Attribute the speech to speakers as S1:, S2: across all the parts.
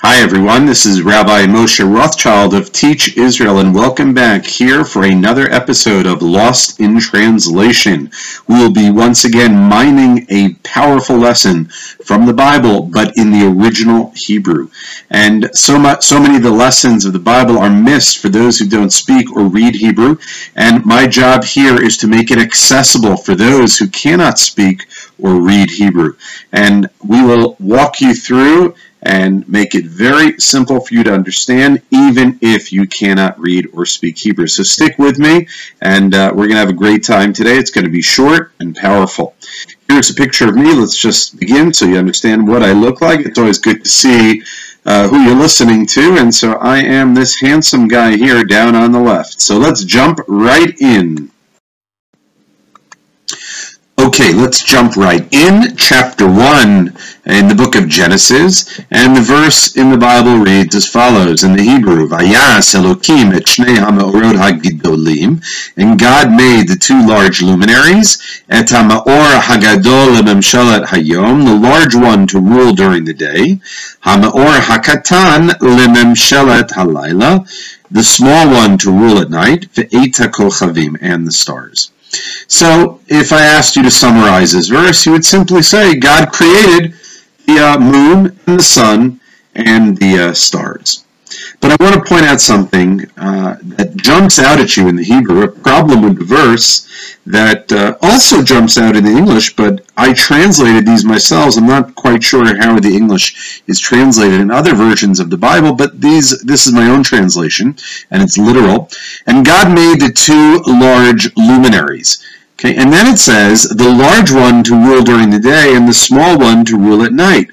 S1: Hi everyone, this is Rabbi Moshe Rothschild of Teach Israel, and welcome back here for another episode of Lost in Translation. We will be once again mining a powerful lesson from the Bible, but in the original Hebrew. And so many of the lessons of the Bible are missed for those who don't speak or read Hebrew, and my job here is to make it accessible for those who cannot speak or read Hebrew. And we will walk you through and make it very simple for you to understand, even if you cannot read or speak Hebrew. So stick with me, and we're going to have a great time today. It's going to be short and powerful. Here's a picture of me. Let's just begin so you understand what I look like. It's always good to see who you're listening to, and so I am this handsome guy here down on the left. So let's jump right in. Okay, let's jump right in. Chapter 1 in the book of Genesis, and the verse in the Bible reads as follows in the Hebrew: Vayas Elokim et shnei ha'meorot hagidolim, and God made the two large luminaries, et ha'meor hagadol lememshelet hayom, the large one to rule during the day, ha'meor hakatan lememshelet halayla, the small one to rule at night, ve'et ha'kochavim, and the stars. So, if I asked you to summarize this verse, you would simply say God created the moon and the sun and the stars. But I want to point out something that jumps out at you in the Hebrew, a problem with the verse that also jumps out in the English, but I translated these myself. I'm not quite sure how the English is translated in other versions of the Bible, but this is my own translation, and it's literal. And God made the two large luminaries. Okay, and then it says, the large one to rule during the day and the small one to rule at night.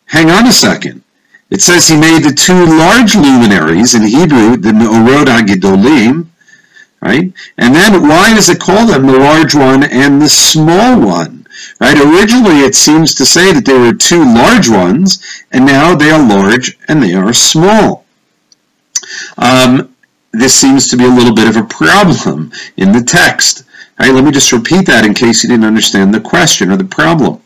S1: Hang on a second. It says he made the two large luminaries, in Hebrew, the Meorot HaGedolim, right? And then why does it call them the large one and the small one? Right? Originally it seems to say that there were two large ones, and now they are large and they are small. This seems to be a little bit of a problem in the text. Right? Let me just repeat that in case you didn't understand the question or the problem.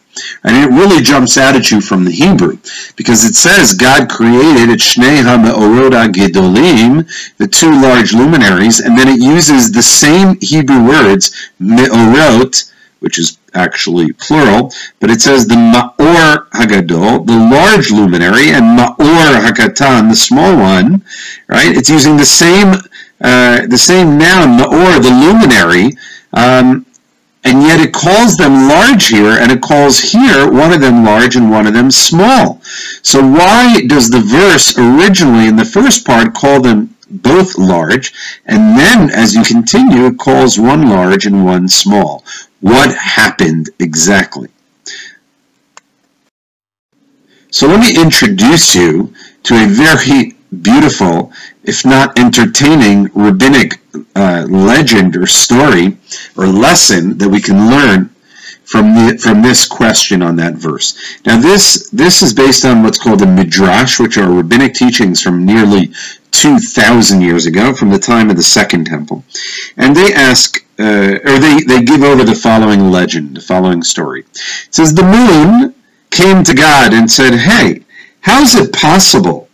S1: And it really jumps out at you from the Hebrew, because it says God created at Shnei HaMeorot HaGedolim, the two large luminaries, and then it uses the same Hebrew words, Meorot, which is actually plural, but it says the Ma'or HaGadol, the large luminary, and Ma'or HaKatan, the small one, right? It's using the same noun, Ma'or, the luminary, and yet it calls them large here, and it calls here one of them large and one of them small. So why does the verse originally in the first part call them both large, and then as you continue it calls one large and one small? What happened exactly? So let me introduce you to a very beautiful, if not entertaining, rabbinic legend or story or lesson that we can learn from this question on that verse. Now this is based on what's called a midrash, which are rabbinic teachings from nearly 2,000 years ago, from the time of the Second Temple. And they ask, they give over the following legend, the following story. It says, the moon came to God and said, hey, how is it possible,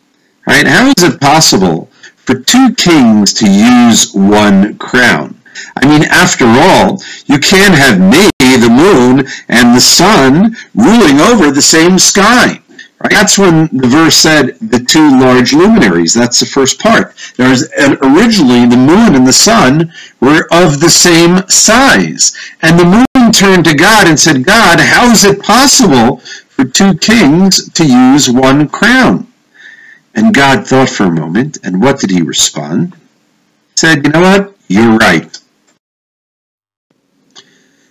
S1: right? How is it possible for two kings to use one crown? I mean, after all, you can't have me, the moon, and the sun ruling over the same sky. Right? That's when the verse said the two large luminaries. That's the first part. Originally, the moon and the sun were of the same size. And the moon turned to God and said, God, how is it possible for two kings to use one crown? And God thought for a moment, and what did he respond? He said, you know what? You're right.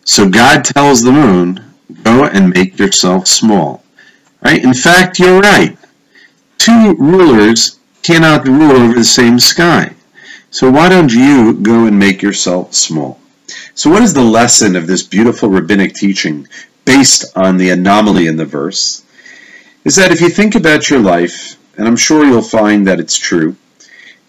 S1: So God tells the moon, go and make yourself small. Right? In fact, you're right. Two rulers cannot rule over the same sky. So why don't you go and make yourself small? So what is the lesson of this beautiful rabbinic teaching based on the anomaly in the verse? Is that if you think about your life, and I'm sure you'll find that it's true,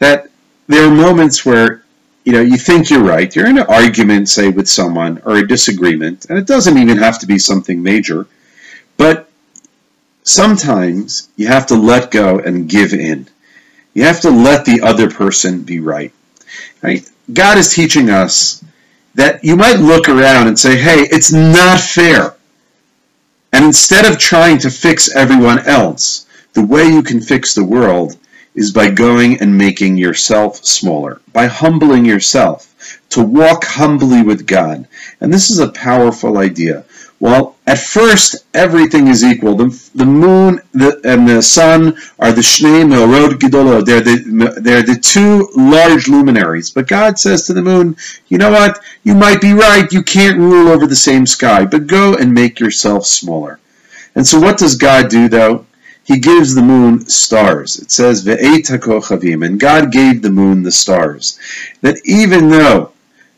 S1: that there are moments where you think you're right. You're in an argument, say, with someone, or a disagreement, and it doesn't even have to be something major, but Sometimes you have to let go and give in. You have to let the other person be right. Right? God is teaching us that you might look around and say, hey, it's not fair. And instead of trying to fix everyone else, the way you can fix the world is by going and making yourself smaller, by humbling yourself, to walk humbly with God. And this is a powerful idea. Well, at first, everything is equal. The moon and the sun are the Shnei Meorot Gedolot. They're the two large luminaries. But God says to the moon, you know what? You might be right. You can't rule over the same sky. But go and make yourself smaller. And so what does God do, though? He gives the moon stars. It says, Ve'et HaKochavim. And God gave the moon the stars. That even though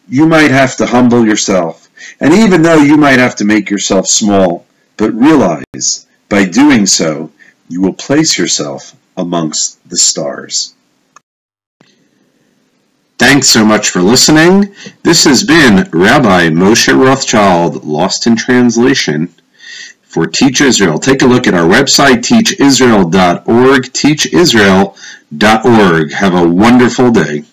S1: you might have to humble yourself, and even though you might have to make yourself small, but realize, by doing so, you will place yourself amongst the stars. Thanks so much for listening. This has been Rabbi Moshe Rothschild, Lost in Translation, for Teach Israel. Take a look at our website, teachisrael.org, teachisrael.org. Have a wonderful day.